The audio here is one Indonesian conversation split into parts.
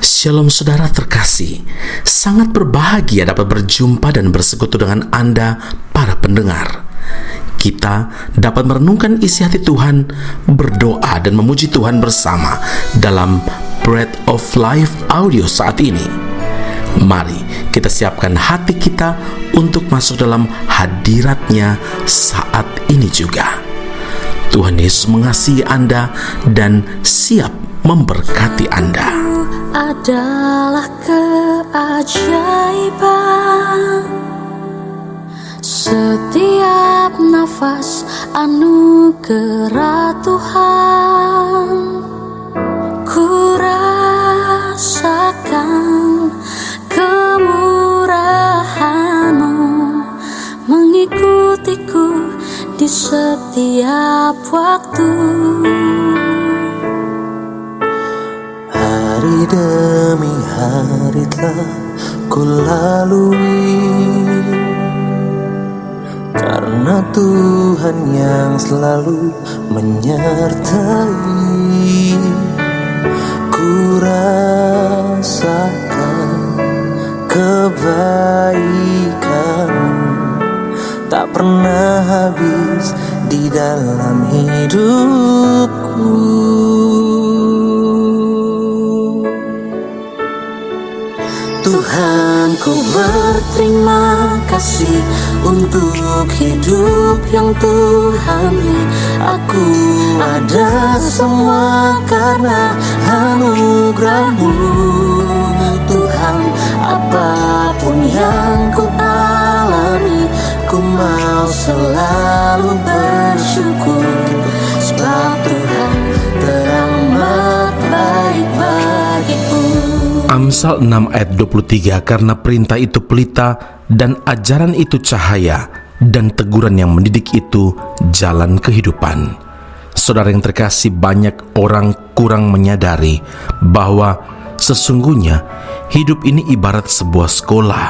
Shalom saudara terkasih, sangat berbahagia dapat berjumpa dan bersekutu dengan Anda para pendengar. Kita dapat merenungkan isi hati Tuhan, berdoa dan memuji Tuhan bersama dalam Bread of Life audio saat ini. Mari kita siapkan hati kita untuk masuk dalam hadirat-Nya saat ini juga. Tuhan Yesus mengasihi Anda dan siap memberkati Anda. Adalah keajaiban, setiap nafas anugerah Tuhan. Ku rasakan kemurahan-Mu mengikutiku di setiap waktu. Hari demi hari telah ku lalui, karena Tuhan yang selalu menyertai. Ku rasakan kebaikan-Mu tak pernah habis di dalam hidupku. Tuhan, ku berterima kasih untuk hidup yang Tuhan beri. Aku ada semua karena anugerah-Mu. Tuhan, apapun yang ku alami, ku mau selalu bersyukur, sebab Tuhan teramat baik bagiku. Amsal 6 ayat 23, karena perintah itu pelita dan ajaran itu cahaya dan teguran yang mendidik itu jalan kehidupan. Saudara yang terkasih, banyak orang kurang menyadari bahwa sesungguhnya hidup ini ibarat sebuah sekolah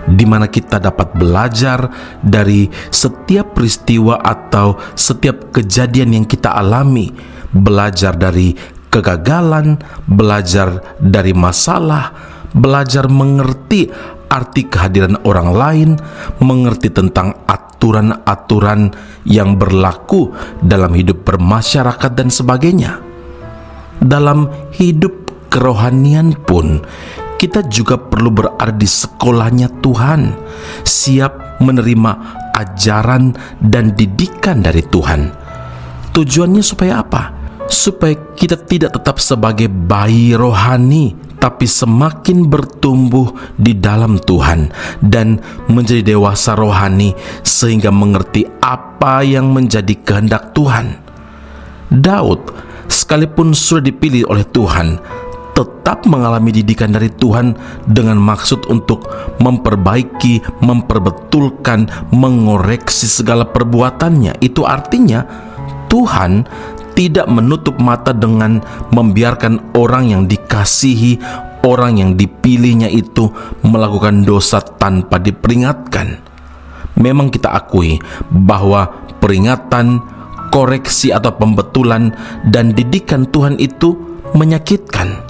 di mana kita dapat belajar dari setiap peristiwa atau setiap kejadian yang kita alami, belajar dari kegagalan, belajar dari masalah, belajar mengerti arti kehadiran orang lain, mengerti tentang aturan-aturan yang berlaku dalam hidup bermasyarakat dan sebagainya. Dalam hidup kerohanian pun, kita juga perlu berada di sekolahnya Tuhan, siap menerima ajaran dan didikan dari Tuhan. Tujuannya supaya apa? Supaya kita tidak tetap sebagai bayi rohani, tapi semakin bertumbuh di dalam Tuhan dan menjadi dewasa rohani sehingga mengerti apa yang menjadi kehendak Tuhan. Daud, sekalipun sudah dipilih oleh Tuhan, tetap mengalami didikan dari Tuhan dengan maksud untuk memperbaiki, memperbetulkan, mengoreksi segala perbuatannya. Itu artinya Tuhan tidak menutup mata dengan membiarkan orang yang dikasihi, orang yang dipilihnya itu melakukan dosa tanpa diperingatkan. Memang kita akui bahwa peringatan, koreksi atau pembetulan dan didikan Tuhan itu menyakitkan,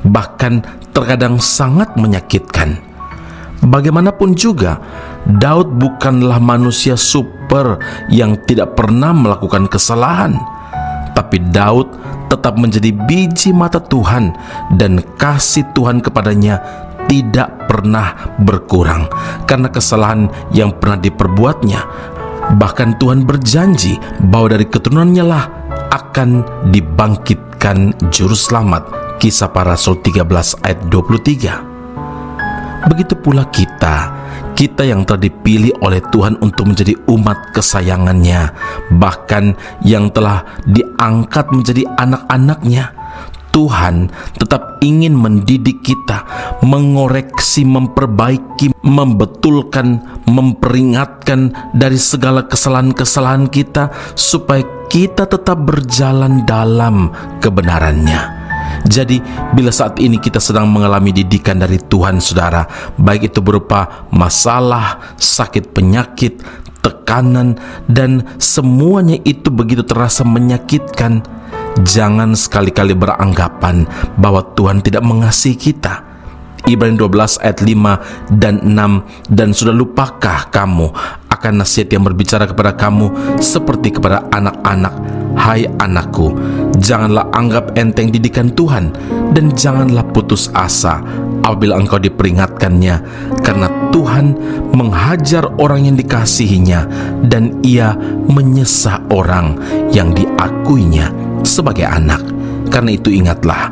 bahkan terkadang sangat menyakitkan. Bagaimanapun juga, Daud bukanlah manusia super yang tidak pernah melakukan kesalahan. Tapi Daud tetap menjadi biji mata Tuhan dan kasih Tuhan kepadanya tidak pernah berkurang karena kesalahan yang pernah diperbuatnya. Bahkan Tuhan berjanji bahwa dari keturunannya lah akan dibangkitkan juru selamat. Kisah Para Rasul 13 ayat 23. Begitu pula kita yang telah dipilih oleh Tuhan untuk menjadi umat kesayangannya, bahkan yang telah diangkat menjadi anak-anaknya. Tuhan tetap ingin mendidik kita, mengoreksi, memperbaiki, membetulkan, memperingatkan dari segala kesalahan-kesalahan kita, supaya kita tetap berjalan dalam kebenarannya. Jadi bila saat ini kita sedang mengalami didikan dari Tuhan, saudara, baik itu berupa masalah, sakit, penyakit, tekanan, dan semuanya itu begitu terasa menyakitkan, Jangan sekali-kali beranggapan bahwa Tuhan tidak mengasihi kita. Ibrani 12 ayat 5 dan 6, dan sudah lupakah kamu akan nasihat yang berbicara kepada kamu seperti kepada anak-anak? Hai anakku, janganlah anggap enteng didikan Tuhan, dan janganlah putus asa apabila engkau diperingatkannya, karena Tuhan menghajar orang yang dikasihinya, dan Ia menyesah orang yang diakuinya sebagai anak. Karena itu ingatlah,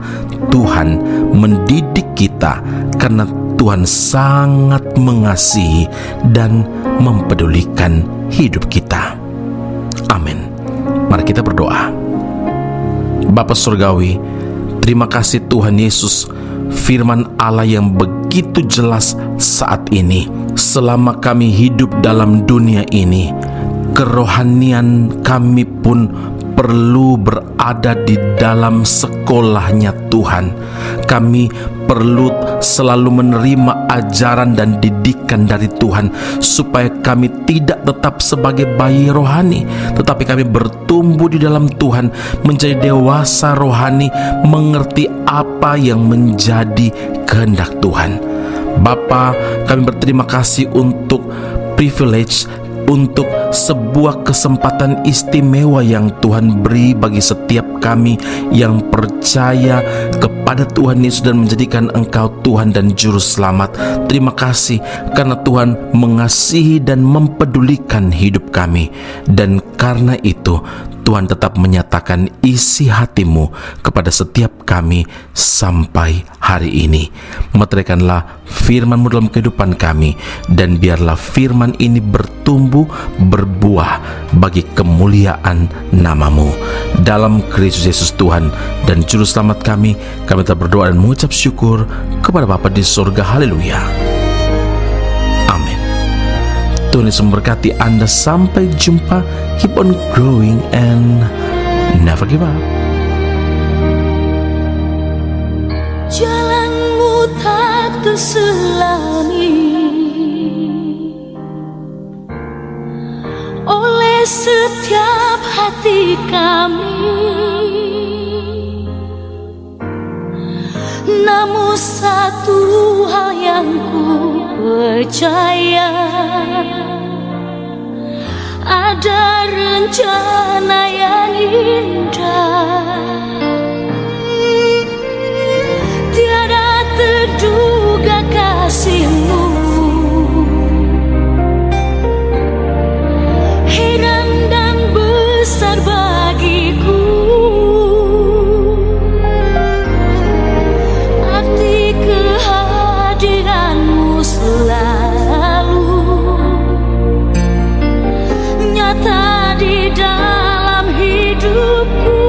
Tuhan mendidik kita karena Tuhan sangat mengasihi dan mempedulikan hidup kita. Amin. Mari kita berdoa. Bapa Surgawi, terima kasih Tuhan Yesus, firman Allah yang begitu jelas saat ini. Selama kami hidup dalam dunia ini, kerohanian kami pun perlu berada di dalam sekolahnya Tuhan. Kami perlu selalu menerima ajaran dan didikan dari Tuhan, supaya kami tidak tetap sebagai bayi rohani, tetapi kami bertumbuh di dalam Tuhan, menjadi dewasa rohani, mengerti apa yang menjadi kehendak Tuhan. Bapa, kami berterima kasih untuk privilege, untuk sebuah kesempatan istimewa yang Tuhan beri bagi setiap kami yang percaya kepada Tuhan Yesus dan menjadikan Engkau Tuhan dan Juru Selamat. Terima kasih karena Tuhan mengasihi dan mempedulikan hidup kami, dan karena itu Tuhan tetap menyatakan isi hati-Mu kepada setiap kami sampai hari ini. Meteraikanlah firman-Mu dalam kehidupan kami, dan biarlah firman ini bertumbuh, berbuah bagi kemuliaan nama-Mu. Dalam Kristus Yesus Tuhan dan Juru Selamat kami telah berdoa dan mengucap syukur kepada Bapa di surga. Haleluya. Amin. Tuhan Yesus memberkati Anda. Sampai jumpa. Keep on growing and never give up. Jalanmu tak terselami oleh setiap hati kami, namun satu hal yang ku percaya, ada rencana yang indah, tiada terduga kasih-Mu, heran dan besar bagiku, arti kehadiran-Mu selalu nyata di dalam hidupku.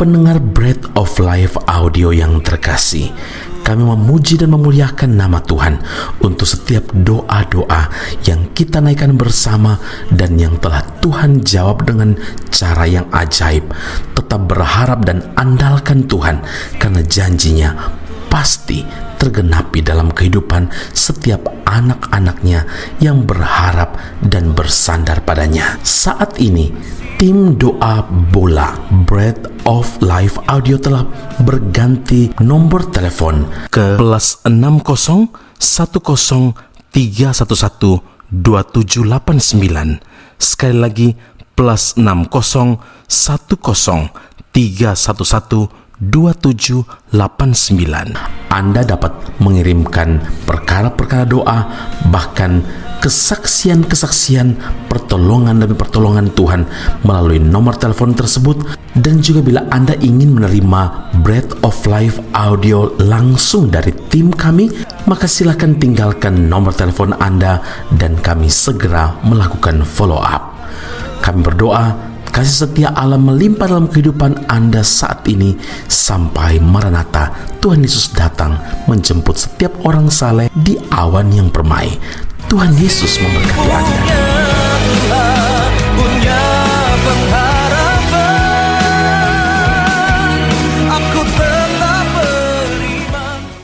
pendengar Bread of Life audio yang terkasih, kami memuji dan memuliakan nama Tuhan untuk setiap doa-doa yang kita naikkan bersama dan yang telah Tuhan jawab dengan cara yang ajaib. Tetap berharap dan andalkan Tuhan, karena janjinya pasti tergenapi dalam kehidupan setiap anak-anaknya yang berharap dan bersandar padanya. Saat ini, tim doa bola Bread of Life audio telah berganti nomor telepon ke +60 10 311 2789. Sekali lagi, +60 10 311 2789. Anda dapat mengirimkan perkara-perkara doa, bahkan kesaksian-kesaksian, pertolongan demi pertolongan Tuhan melalui nomor telepon tersebut. Dan juga bila Anda ingin menerima Bread of Life audio langsung dari tim kami, maka silakan tinggalkan nomor telepon Anda dan kami segera melakukan follow up. Kami berdoa kasih setia Allah melimpah dalam kehidupan Anda saat ini sampai Maranatha, Tuhan Yesus datang menjemput setiap orang saleh di awan yang permai. Tuhan Yesus memberkati Anda.